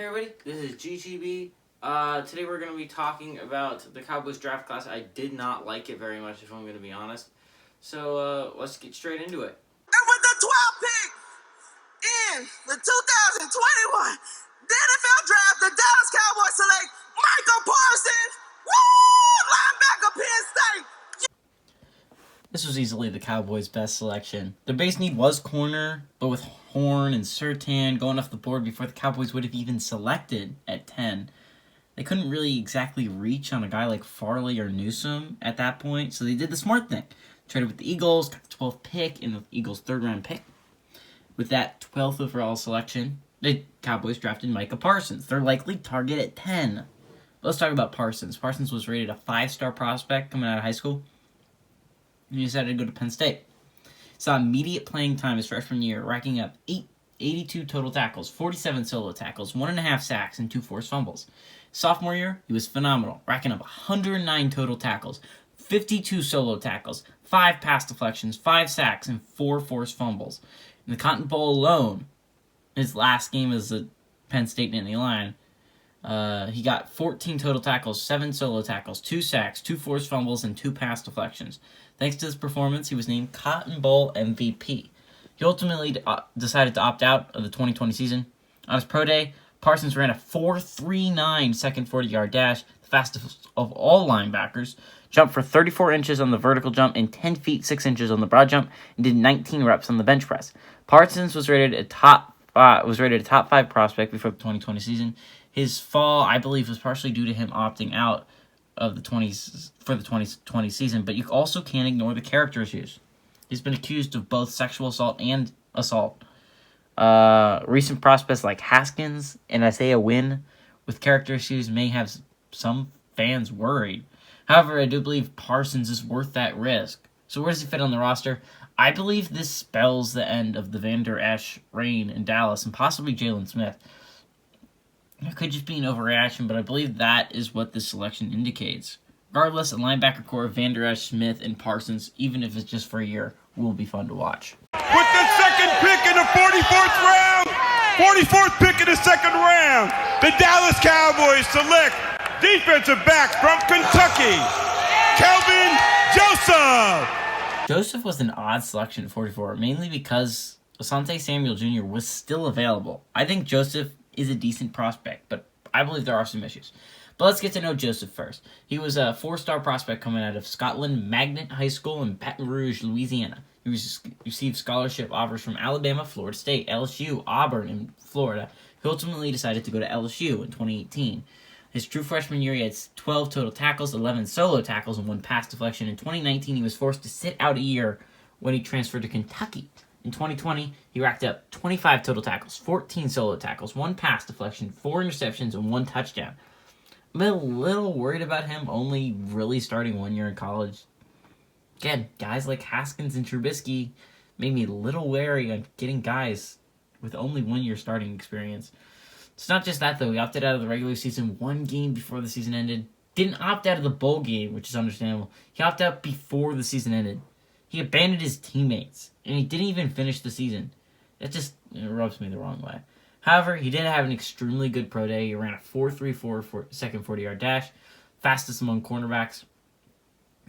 Hey everybody, this is GGB. Today we're going to be talking about the Cowboys draft class. I did not like it very much, if I'm going to be honest. So, let's get straight into it. And with the 12th pick in the 2021 NFL Draft, the Dallas Cowboys select Michael Parsons, linebacker, Penn State. This was easily the Cowboys' best selection. Their base need was corner, but with Horn and Surtain going off the board before the Cowboys would have even selected at 10, they couldn't really exactly reach on a guy like Farley or Newsome at that point, so they did the smart thing. Traded with the Eagles, got the 12th pick in the Eagles' third-round pick. With that 12th overall selection, the Cowboys drafted Micah Parsons, their likely target at 10. Let's talk about Parsons. Parsons was rated a 5-star prospect coming out of high school. He decided to go to Penn State. Saw immediate playing time his freshman year, racking up 82 total tackles, 47 solo tackles, 1.5 sacks, and 2 forced fumbles. Sophomore year, he was phenomenal, racking up 109 total tackles, 52 solo tackles, 5 pass deflections, 5 sacks, and 4 forced fumbles. In the Cotton Bowl alone, his last game as a Penn State Nittany Lion, he got 14 total tackles, 7 solo tackles, 2 sacks, 2 forced fumbles, and 2 pass deflections. Thanks to his performance, he was named Cotton Bowl MVP. He ultimately decided to opt out of the 2020 season. On his pro day, Parsons ran a 4.39 second 40-yard dash, the fastest of all linebackers, jumped for 34 inches on the vertical jump and 10 feet 6 inches on the broad jump, and did 19 reps on the bench press. Parsons was rated a top 5 prospect before the 2020 season. His fall, I believe, was partially due to him opting out of the 2020 season, but you also can't ignore the character issues. He's been accused of both sexual assault and assault. Recent prospects like Haskins and Isaiah Wynn with character issues may have some fans worried. However, I do believe Parsons is worth that risk. So where does he fit on the roster? I believe this spells the end of the Van Der Esch reign in Dallas and possibly Jalen Smith. It could just be an overreaction, but I believe that is what this selection indicates. Regardless, a linebacker core of Van Der Esch, Smith, and Parsons, even if it's just for a year, will be fun to watch. With the second pick in the 44th round, 44th pick in the second round, the Dallas Cowboys select defensive back from Kentucky, Kelvin Joseph. Joseph was an odd selection at 44, mainly because Asante Samuel Jr. was still available. I think Joseph is a decent prospect, but I believe there are some issues. But let's get to know Joseph first. He was a 4-star prospect coming out of Scotland Magnet High School in Baton Rouge, Louisiana. He received scholarship offers from Alabama, Florida State, LSU, Auburn, and Florida. He ultimately decided to go to LSU in 2018. His true freshman year, he had 12 total tackles, 11 solo tackles, and 1 pass deflection. In 2019, he was forced to sit out a year when he transferred to Kentucky. In 2020, he racked up 25 total tackles, 14 solo tackles, 1 pass deflection, 4 interceptions, and 1 touchdown. I'm a little worried about him only really starting 1 year in college. Again, guys like Haskins and Trubisky made me a little wary on getting guys with only 1 year starting experience. It's not just that, though. He opted out of the regular season 1 game before the season ended. Didn't opt out of the bowl game, which is understandable. He opted out before the season ended. He abandoned his teammates, and he didn't even finish the season. That just rubs me the wrong way. However, he did have an extremely good pro day. He ran a 4.34 second 40-yard dash, fastest among cornerbacks,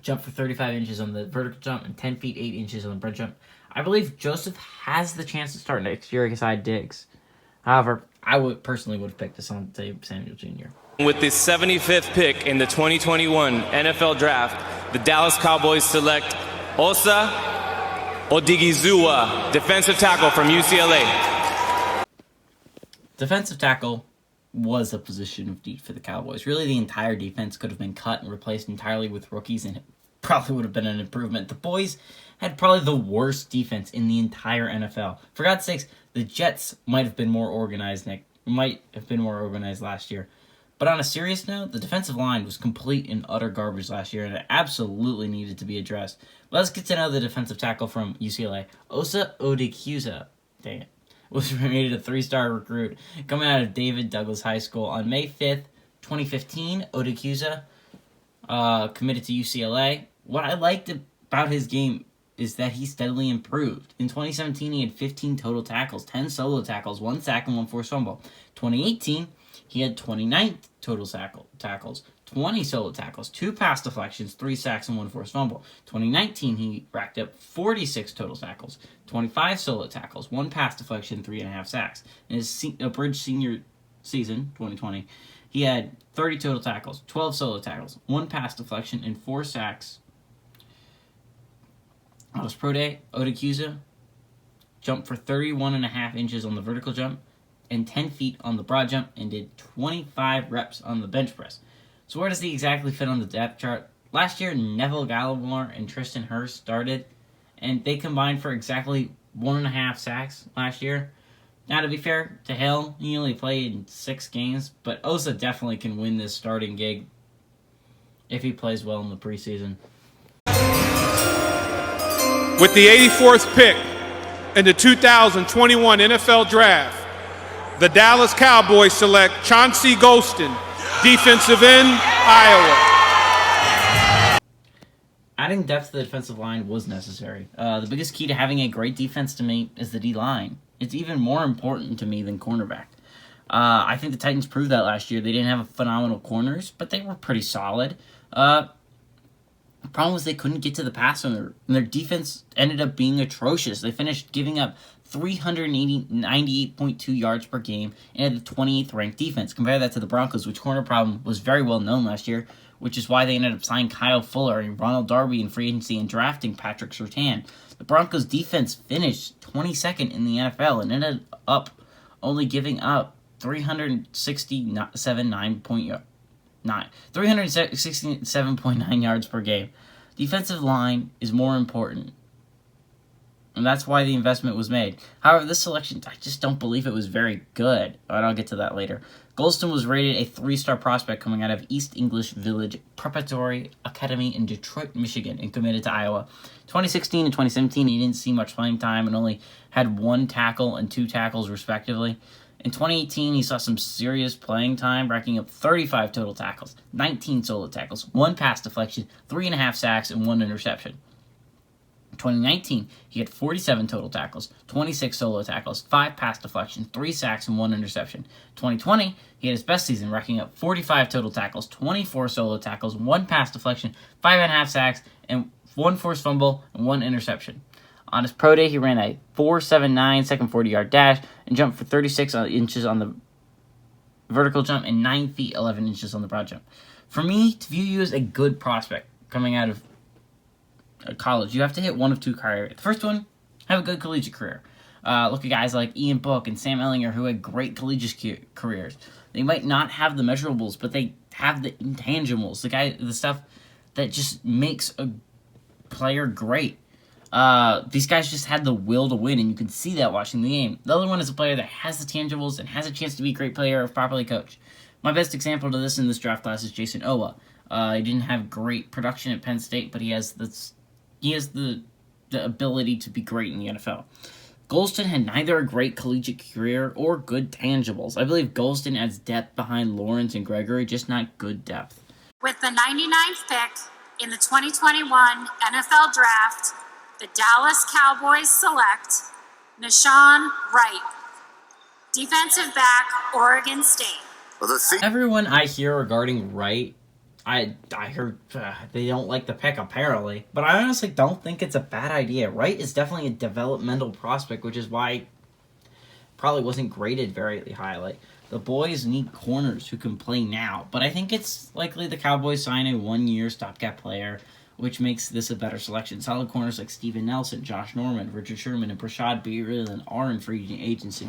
jumped for 35 inches on the vertical jump, and 10 feet 8 inches on the broad jump. I believe Joseph has the chance to start next year alongside Diggs. However, I personally would have picked Asante Samuel Jr. With the 75th pick in the 2021 NFL Draft, the Dallas Cowboys select Osa Odighizuwa, defensive tackle from UCLA. Defensive tackle was a position of need for the Cowboys. Really, the entire defense could have been cut and replaced entirely with rookies, and it probably would have been an improvement. The boys had probably the worst defense in the entire NFL. For God's sakes, the Jets might have been more organized last year. But on a serious note, the defensive line was complete and utter garbage last year, and it absolutely needed to be addressed. Let's get to know the defensive tackle from UCLA. Osa Odighizuwa, was rated a 3-star recruit coming out of David Douglas High School. On May 5th, 2015, Odighizuwa committed to UCLA. What I liked about his game is that he steadily improved. In 2017, he had 15 total tackles, 10 solo tackles, 1 sack, and 1 forced fumble. 2018, he had 29 total tackles, 20 solo tackles, 2 pass deflections, 3 sacks, and 1 forced fumble. 2019, he racked up 46 total tackles, 25 solo tackles, 1 pass deflection, 3.5 sacks. In his abridged senior season, 2020, he had 30 total tackles, 12 solo tackles, 1 pass deflection, and 4 sacks. On his pro day, Odighizuwa jumped for 31.5 inches on the vertical jump and 10 feet on the broad jump and did 25 reps on the bench press. So where does he exactly fit on the depth chart? Last year, Neville Gallimore and Tristan Hurst started, and they combined for exactly 1.5 sacks last year. Now, to be fair to Hill, he only played in 6 games, but Osa definitely can win this starting gig if he plays well in the preseason. With the 84th pick in the 2021 NFL Draft, the Dallas Cowboys select Chauncey Golston, defensive end, Iowa. Adding depth to the defensive line was necessary. The biggest key to having a great defense to me is the D-line. It's even more important to me than cornerback. I think the Titans proved that last year. They didn't have phenomenal corners, but they were pretty solid. The problem was they couldn't get to the passer, and their defense ended up being atrocious. They finished giving up 398.2 yards per game and had the 28th ranked defense. Compare that to the Broncos, which corner problem was very well known last year, which is why they ended up signing Kyle Fuller and Ronald Darby in free agency and drafting Patrick Surtain. The Broncos defense finished 22nd in the NFL and ended up only giving up 367.9 yards per game. Defensive line is more important, and that's why the investment was made. However, this selection, I just don't believe it was very good, and I'll get to that later. Golston was rated a 3-star prospect coming out of East English Village Preparatory Academy in Detroit, Michigan, and committed to Iowa. 2016 and 2017, he didn't see much playing time and only had 1 tackle and 2 tackles, respectively. In 2018, he saw some serious playing time, racking up 35 total tackles, 19 solo tackles, 1 pass deflection, 3.5 sacks, and 1 interception. In 2019, he had 47 total tackles, 26 solo tackles, 5 pass deflections, 3 sacks, and 1 interception. 2020, he had his best season, racking up 45 total tackles, 24 solo tackles, 1 pass deflection, 5.5 sacks, and 1 forced fumble, and 1 interception. On his pro day, he ran a 4.79 second 40-yard dash and jumped for 36 inches on the vertical jump and 9 feet 11 inches on the broad jump. For me, to view you as a good prospect coming out of college, you have to hit one of 2 criteria. The first one, have a good collegiate career. Look at guys like Ian Book and Sam Ehlinger who had great collegiate careers. They might not have the measurables, but they have the intangibles, the stuff that just makes a player great. These guys just had the will to win, and you can see that watching the game. The other one is a player that has the tangibles and has a chance to be a great player if properly coached. My best example to this in this draft class is Jason Owa. He didn't have great production at Penn State, but he has the ability to be great in the NFL. Golston had neither a great collegiate career or good tangibles. I believe Golston adds depth behind Lawrence and Gregory, just not good depth. With the 99th pick in the 2021 NFL Draft, the Dallas Cowboys select Nashon Wright, defensive back, Oregon State. Everyone I hear regarding Wright, I heard they don't like the pick apparently, but I honestly don't think it's a bad idea. Wright is definitely a developmental prospect, which is why probably wasn't graded very highly. The boys need corners who can play now, but I think it's likely the Cowboys sign a 1-year stopgap player, which makes this a better selection. Solid corners like Steven Nelson, Josh Norman, Richard Sherman, and Brashad Breeland are in free agency.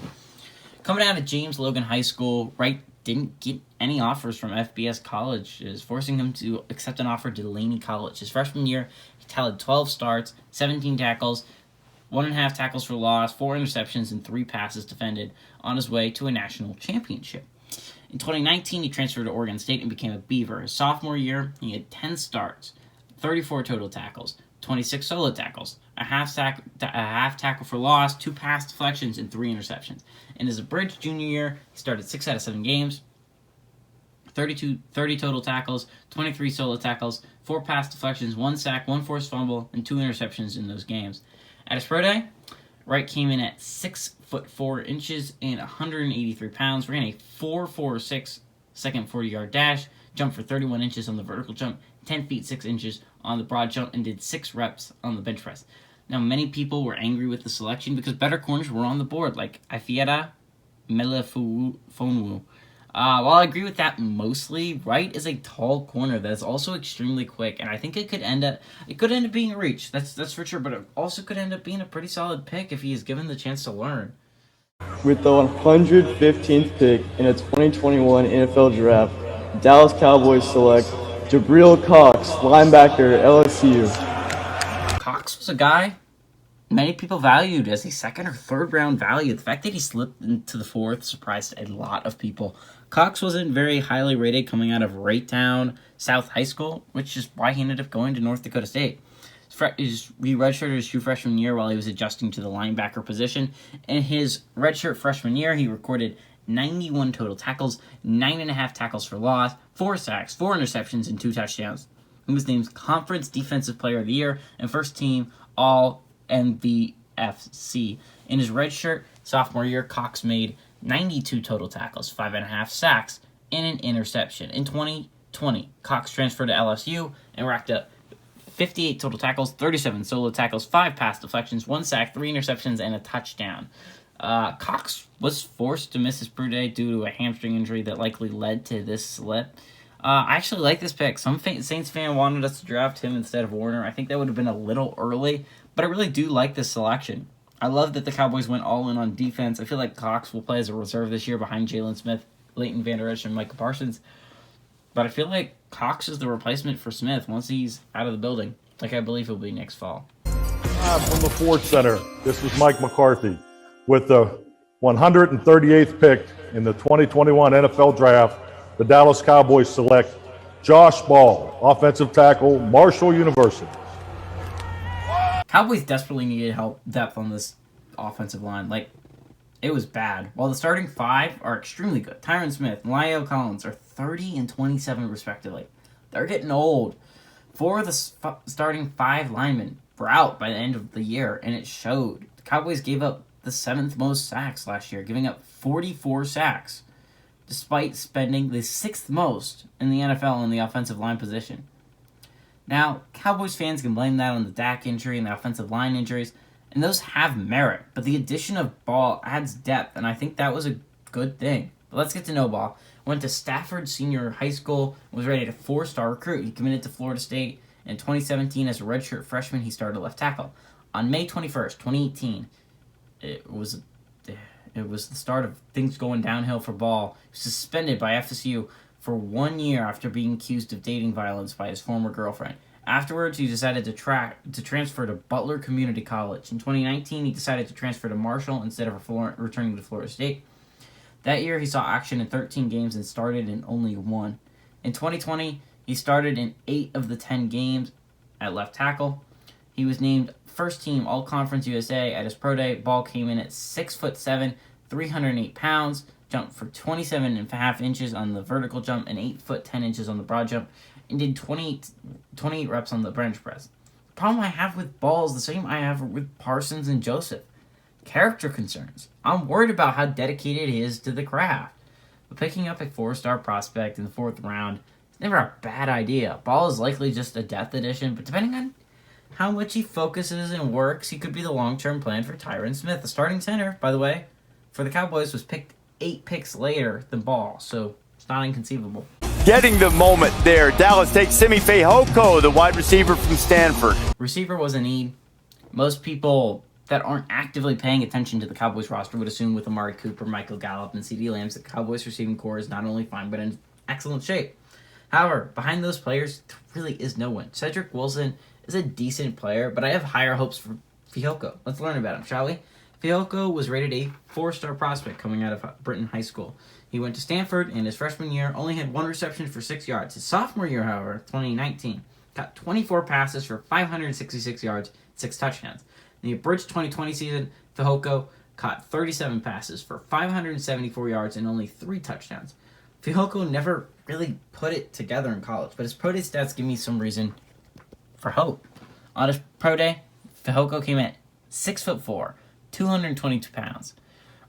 Coming out of James Logan High School, Wright didn't get any offers from FBS colleges, forcing him to accept an offer to Delaney College. His freshman year, he tallied 12 starts, 17 tackles, 1.5 tackles for loss, 4 interceptions, and 3 passes defended on his way to a national championship. In 2019, he transferred to Oregon State and became a Beaver. His sophomore year, he had 10 starts, 34 total tackles, 26 solo tackles, a half tackle for loss, 2 pass deflections, and 3 interceptions. In his abridged junior year, he started 6 out of 7 games, 30 total tackles, 23 solo tackles, 4 pass deflections, 1 sack, 1 forced fumble, and 2 interceptions in those games. At his pro day, Wright came in at 6'4", 6'4" and 183 pounds. Ran a 4.46 second 40-yard dash, jumped for 31 inches on the vertical jump, 10 feet 6 inches on the broad jump, and did 6 reps on the bench press. Now, many people were angry with the selection because better corners were on the board, like Afiera Melefonwu. While I agree with that mostly, Wright is a tall corner that is also extremely quick, and I think it could end up being a reach. That's for sure, but it also could end up being a pretty solid pick if he is given the chance to learn. With the 115th pick in the 2021 NFL Draft, Dallas Cowboys select Gabriel Cox, linebacker, LSU. Cox was a guy many people valued as a second or third round value. The fact that he slipped into the fourth surprised a lot of people. Cox wasn't very highly rated coming out of Wrighttown South High School, which is why he ended up going to North Dakota State. He redshirted his true freshman year while he was adjusting to the linebacker position. In his redshirt freshman year, he recorded 91 total tackles, 9.5 tackles for loss, 4 sacks, 4 interceptions, and 2 touchdowns. He was named Conference Defensive Player of the Year and first team All-NVFC. In his redshirt sophomore year, Cox made 92 total tackles, 5.5 sacks, and an interception. In 2020, Cox transferred to LSU and racked up 58 total tackles, 37 solo tackles, 5 pass deflections, 1 sack, 3 interceptions, and a touchdown. Cox was forced to miss his pro day due to a hamstring injury that likely led to this slip. I actually like this pick. Some Saints fan wanted us to draft him instead of Warner. I think that would have been a little early, but I really do like this selection. I love that the Cowboys went all in on defense. I feel like Cox will play as a reserve this year behind Jalen Smith, Leighton Vander Esch, and Micah Parsons. But I feel like Cox is the replacement for Smith once he's out of the building, like I believe he'll be next fall. From the Ford Center, this is Mike McCarthy with the 138th pick in the 2021 NFL Draft. The Dallas Cowboys select Josh Ball, offensive tackle, Marshall University. Cowboys desperately needed depth on this offensive line. It was bad. While the starting 5 are extremely good, Tyron Smith and Lyle Collins are 30 and 27 respectively. They're getting old. 4 of the starting 5 linemen were out by the end of the year, and it showed. The Cowboys gave up the 7th most sacks last year, giving up 44 sacks, despite spending the 6th most in the NFL in the offensive line position. Now, Cowboys fans can blame that on the Dak injury and the offensive line injuries, and those have merit, but the addition of Ball adds depth, and I think that was a good thing. But let's get to know Ball. Went to Stafford Senior High School, was rated a 4-star recruit. He committed to Florida State. In 2017, as a redshirt freshman, he started left tackle. On May 21st, 2018, it was the start of things going downhill for Ball. He was suspended by FSU for 1 year after being accused of dating violence by his former girlfriend. Afterwards, he decided to transfer to Butler Community College. In 2019, he decided to transfer to Marshall instead of returning to Florida State. That year, he saw action in 13 games and started in only 1. In 2020, he started in 8 of the 10 games at left tackle. He was named first team All-Conference USA at his pro day. Ball came in at 6'7", 308 pounds, jumped for 27.5 inches on the vertical jump and 8 foot 10 inches on the broad jump, and did 28 reps on the bench press. The problem I have with Ball is the same I have with Parsons and Joseph. Character concerns. I'm worried about how dedicated he is to the craft. But picking up a 4-star prospect in the 4th round is never a bad idea. Ball is likely just a depth addition, but depending on how much he focuses and works, he could be the long-term plan for Tyron Smith. The starting center, by the way, for the Cowboys was picked 8 picks later than Ball, so it's not inconceivable. Getting the moment there. Dallas takes Simi Fuco, the wide receiver from Stanford. Receiver was a need. Most people that aren't actively paying attention to the Cowboys roster would assume with Amari Cooper, Michael Gallup, and CeeDee Lamb, the Cowboys receiving core is not only fine, but in excellent shape. However, behind those players, there really is no one. Cedric Wilson is a decent player, but I have higher hopes for Fuco. Let's learn about him, shall we? Fuco was rated a 4-star prospect coming out of Britain High School. He went to Stanford in his freshman year, only had 1 reception for 6 yards. His sophomore year, however, 2019, got 24 passes for 566 yards, 6 touchdowns. In the abridged 2020 season, Fuco caught 37 passes for 574 yards and only 3 touchdowns. Fuco never really put it together in college, but his pro day stats give me some reason for hope. On his pro day, Fuco came at 6'4", 222 pounds.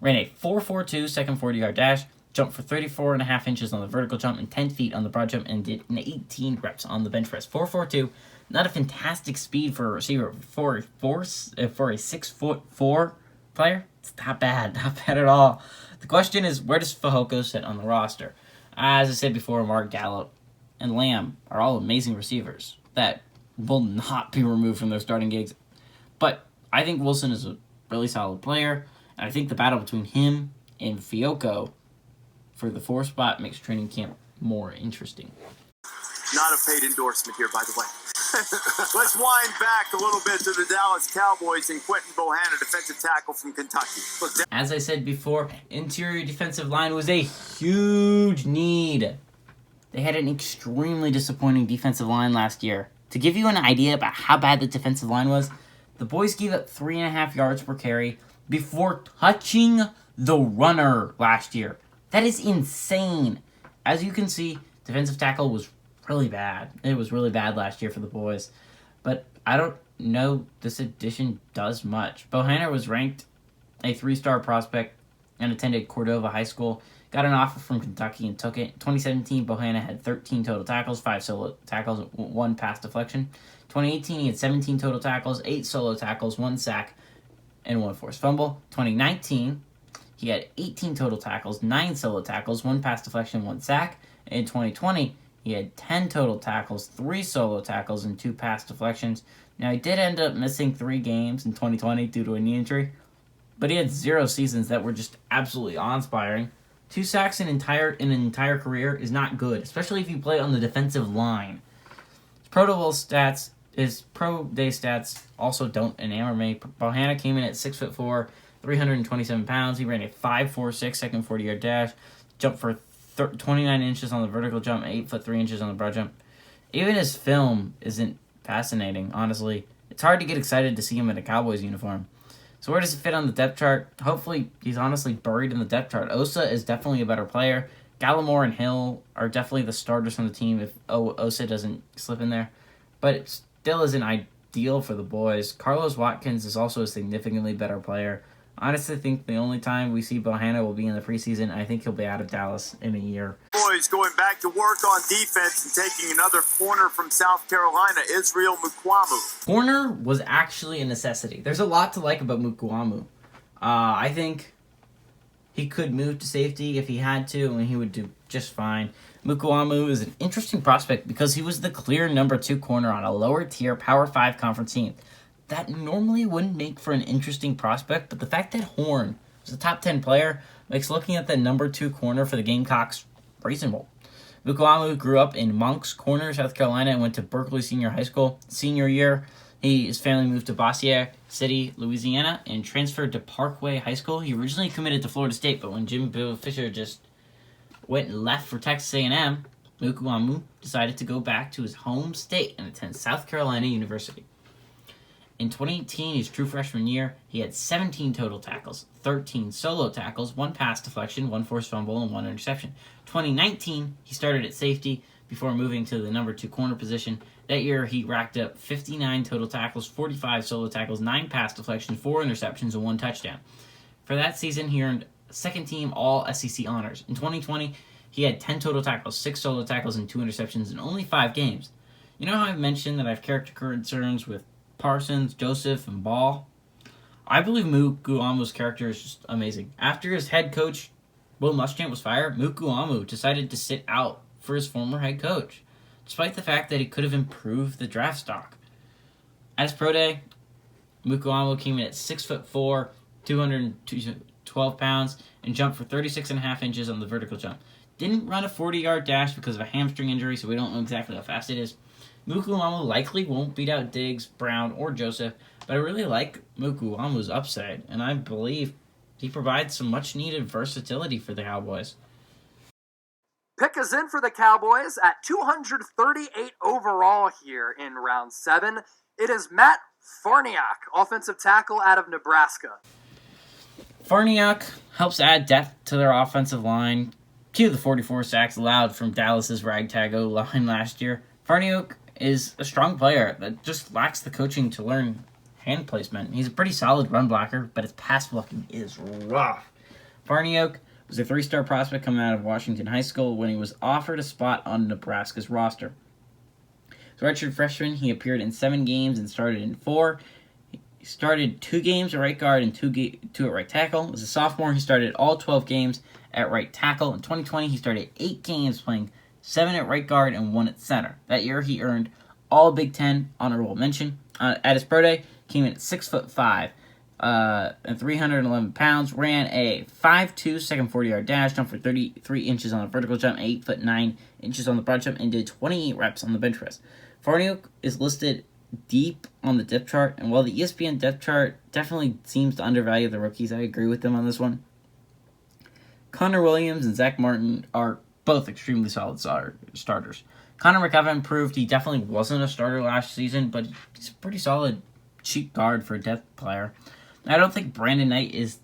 Ran a 4.42 second 40-yard dash, jumped for 34.5 inches on the vertical jump and 10 feet on the broad jump, and did an 18 reps on the bench press. 4.42, not a fantastic speed for a receiver. For a 6'4" player, it's not bad at all. The question is, where does Fehoko sit on the roster? As I said before, Mark Gallup and Lamb are all amazing receivers that will not be removed from their starting gigs. But I think Wilson is a really solid player, and I think the battle between him and Fehoko for the 4th spot makes training camp more interesting. Not a paid endorsement here, by the way. Let's wind back a little bit to the Dallas Cowboys and Quinton Bohanna, defensive tackle from Kentucky. As I said before, interior defensive line was a huge need. They had an extremely disappointing defensive line last year. To give you an idea about how bad the defensive line was, the boys gave up 3.5 yards per carry before touching the runner last year. That is insane. As you can see, defensive tackle was really bad. It was really bad last year for the boys. But I don't know this addition does much. Bohanna was ranked a 3-star prospect and attended Cordova High School. Got an offer from Kentucky and took it. In 2017, Bohanna had 13 total tackles, 5 solo tackles, 1 pass deflection. 2018, he had 17 total tackles, 8 solo tackles, 1 sack, and 1 forced fumble. 2019, he had 18 total tackles, 9 solo tackles, 1 pass deflection, 1 sack. In 2020, he had 10 total tackles, 3 solo tackles, and 2 pass deflections. Now, he did end up missing 3 games in 2020 due to a knee injury, but he had 0 seasons that were just absolutely awe-inspiring. 2 sacks in an entire career is not good, especially if you play on the defensive line. His pro day stats also don't enamor me. Bohanna came in at 6'4", 327 pounds. He ran a 5.46 second 40-yard dash, jumped for 29 inches on the vertical jump, 8'3" inches on the broad jump. Even his film isn't fascinating, honestly. It's hard to get excited to see him in a Cowboys uniform. So where does he fit on the depth chart? Hopefully, he's honestly buried in the depth chart. Osa is definitely a better player. Gallimore and Hill are definitely the starters on the team if Osa doesn't slip in there. But it still isn't ideal for the boys. Carlos Watkins is also a significantly better player. I honestly think the only time we see Bohanna will be in the preseason. I think he'll be out of Dallas in a year. Boys going back to work on defense and taking another corner from South Carolina, Israel Mukuamu. Corner was actually a necessity. There's a lot to like about Mukuamu. I think he could move to safety if he had to, and he would do just fine. Mukuamu is an interesting prospect because he was the clear number 2 corner on a lower tier Power 5 conference team. That normally wouldn't make for an interesting prospect, but the fact that Horn was a top 10 player makes looking at the number 2 corner for the Gamecocks reasonable. Mukuamu grew up in Moncks Corner, South Carolina, and went to Berkeley Senior High School. Senior year, his family moved to Bossier City, Louisiana, and transferred to Parkway High School. He originally committed to Florida State, but when Jim Bill Fisher just went and left for Texas A&M, Mukuamu decided to go back to his home state and attend South Carolina University. In 2018, his true freshman year, he had 17 total tackles, 13 solo tackles, 1 pass deflection, 1 forced fumble, and 1 interception. 2019, he started at safety before moving to the number 2 corner position. That year, he racked up 59 total tackles, 45 solo tackles, 9 pass deflections, 4 interceptions, and 1 touchdown. For that season, he earned second-team All-SEC honors. In 2020, he had 10 total tackles, 6 solo tackles, and 2 interceptions in only 5 games. You know how I've mentioned that I have character concerns with Parsons, Joseph, and Ball? I believe Mukuamu's character is just amazing. After his head coach, Will Muschamp, was fired, Mukuamu decided to sit out for his former head coach, despite the fact that he could have improved the draft stock. At his pro day, Mukuamu came in at 6'4", 212 pounds, and jumped for 36.5 inches on the vertical jump. Didn't run a 40-yard dash because of a hamstring injury, so we don't know exactly how fast it is. Mukuamu likely won't beat out Diggs, Brown, or Joseph, but I really like Mukuamu's upside, and I believe he provides some much-needed versatility for the Cowboys. Pick is in for the Cowboys at 238 overall here in round 7. It is Matt Farniok, offensive tackle out of Nebraska. Farniok helps add depth to their offensive line. Cue the 44 sacks allowed from Dallas's ragtag O-line last year. Farniok is a strong player that just lacks the coaching to learn hand placement. He's a pretty solid run blocker, but his pass blocking is rough. Farniok was a 3-star prospect coming out of Washington High School when he was offered a spot on Nebraska's roster. As a redshirt freshman, he appeared in 7 games and started in 4. He started 2 games at right guard and 2 at right tackle. As a sophomore, he started all 12 games at right tackle. In 2020, he started 8 games, playing 7 at right guard and 1 at center. That year, he earned all Big Ten honorable mention. At his pro day, came in at 6'5", and 311 pounds, ran a 5'2" second 40-yard dash, jumped for 33 inches on the vertical jump, 8'9" on the broad jump, and did 28 reps on the bench press. Farniok is listed deep on the depth chart, and while the ESPN depth chart definitely seems to undervalue the rookies, I agree with them on this one. Connor Williams and Zach Martin are both extremely solid starters. Connor McGovern proved he definitely wasn't a starter last season, but he's a pretty solid cheap guard for a depth player. I don't think Brandon Knight is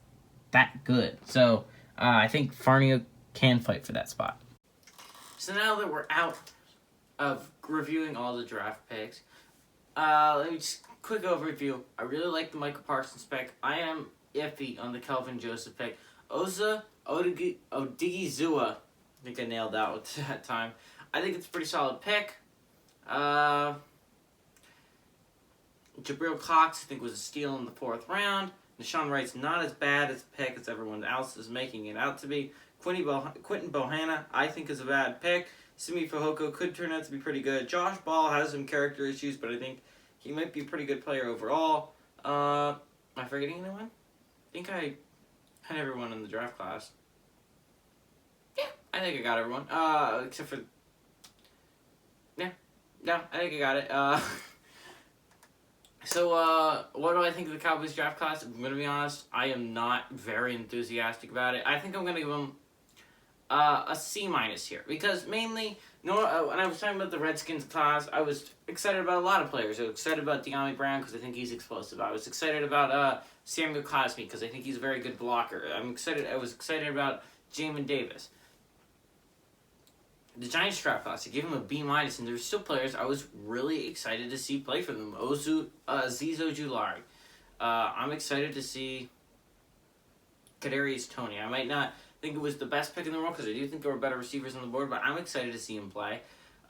that good, so I think Farniok can fight for that spot. So now that we're out of reviewing all the draft picks, let me just quick overview. I really like the Michael Parsons pick. I am iffy on the Kelvin Joseph pick. Osa Odighizuwa, I think I nailed that with that time. I think it's a pretty solid pick. Gabriel Cox, I think, was a steal in the 4th round. Nashon Wright's not as bad as a pick as everyone else is making it out to be. Quinton Bohanna, I think, is a bad pick. Simi Fuco could turn out to be pretty good. Josh Ball has some character issues, but I think he might be a pretty good player overall. Am I forgetting anyone? I think I had everyone in the draft class. Yeah, I think I got everyone. Except for... Yeah, no, I think I got it. So, what do I think of the Cowboys draft class? I'm going to be honest, I am not very enthusiastic about it. I think I'm going to give them a C- here. Because mainly, when I was talking about the Redskins class, I was excited about a lot of players. I was excited about De'Ami Brown because I think he's explosive. I was excited about Samuel Cosmi because I think he's a very good blocker. I was excited about Jamin Davis. The Giants draft class, I gave him a B-, and there's still players I was really excited to see play for them. Azeez Ojulari. I'm excited to see Kadarius Toney. I might not think it was the best pick in the world because I do think there were better receivers on the board, but I'm excited to see him play.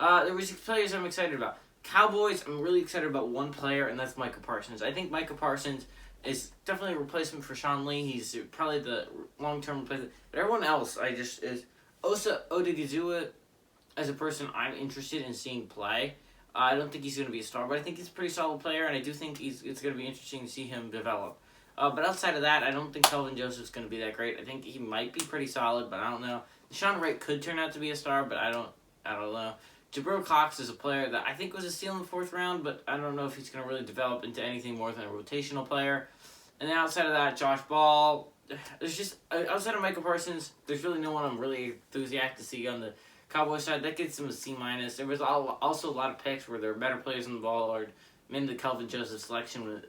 There were 6 players I'm excited about. Cowboys, I'm really excited about one player, and that's Micah Parsons. I think Micah Parsons is definitely a replacement for Sean Lee. He's probably the long-term replacement. But everyone else, is Osa Odighizuwa. As a person, I'm interested in seeing play. I don't think he's going to be a star, but I think he's a pretty solid player, and I do think it's going to be interesting to see him develop. But outside of that, I don't think Kelvin Joseph's going to be that great. I think he might be pretty solid, but I don't know. Nashon Wright could turn out to be a star, but I don't know. Gabriel Cox is a player that I think was a steal in the 4th round, but I don't know if he's going to really develop into anything more than a rotational player. And then outside of that, Josh Ball. There's just, outside of Michael Parsons, there's really no one I'm really enthusiastic to see on the Cowboys side. That gets him a C-. There was also a lot of picks where there were better players on the ball, or maybe the Kelvin Joseph selection with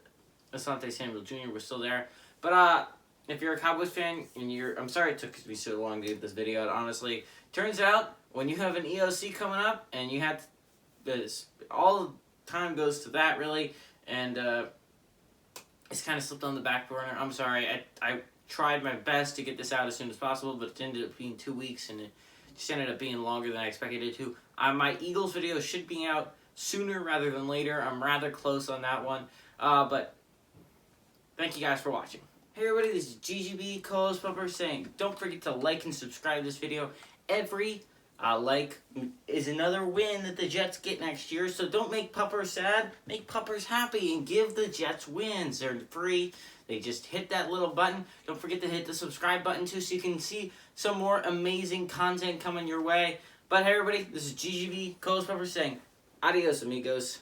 Asante Samuel Jr. was still there. But if you're a Cowboys fan, and I'm sorry it took me so long to get this video out, honestly. Turns out, when you have an EOC coming up, and you have this, all time goes to that, really, and it's kind of slipped on the back burner. I'm sorry, I tried my best to get this out as soon as possible, but it ended up being 2 weeks, and it just ended up being longer than I expected it to. My Eagles video should be out sooner rather than later. I'm rather close on that one. But thank you guys for watching. Hey everybody, this is GGB co-host Pupper saying don't forget to like and subscribe this video. Every like is another win that the Jets get next year. So don't make Pupper sad. Make Puppers happy and give the Jets wins. They're free. They just hit that little button. Don't forget to hit the subscribe button too so you can see some more amazing content coming your way. But hey everybody, this is GGB co-host Pupper saying adios amigos.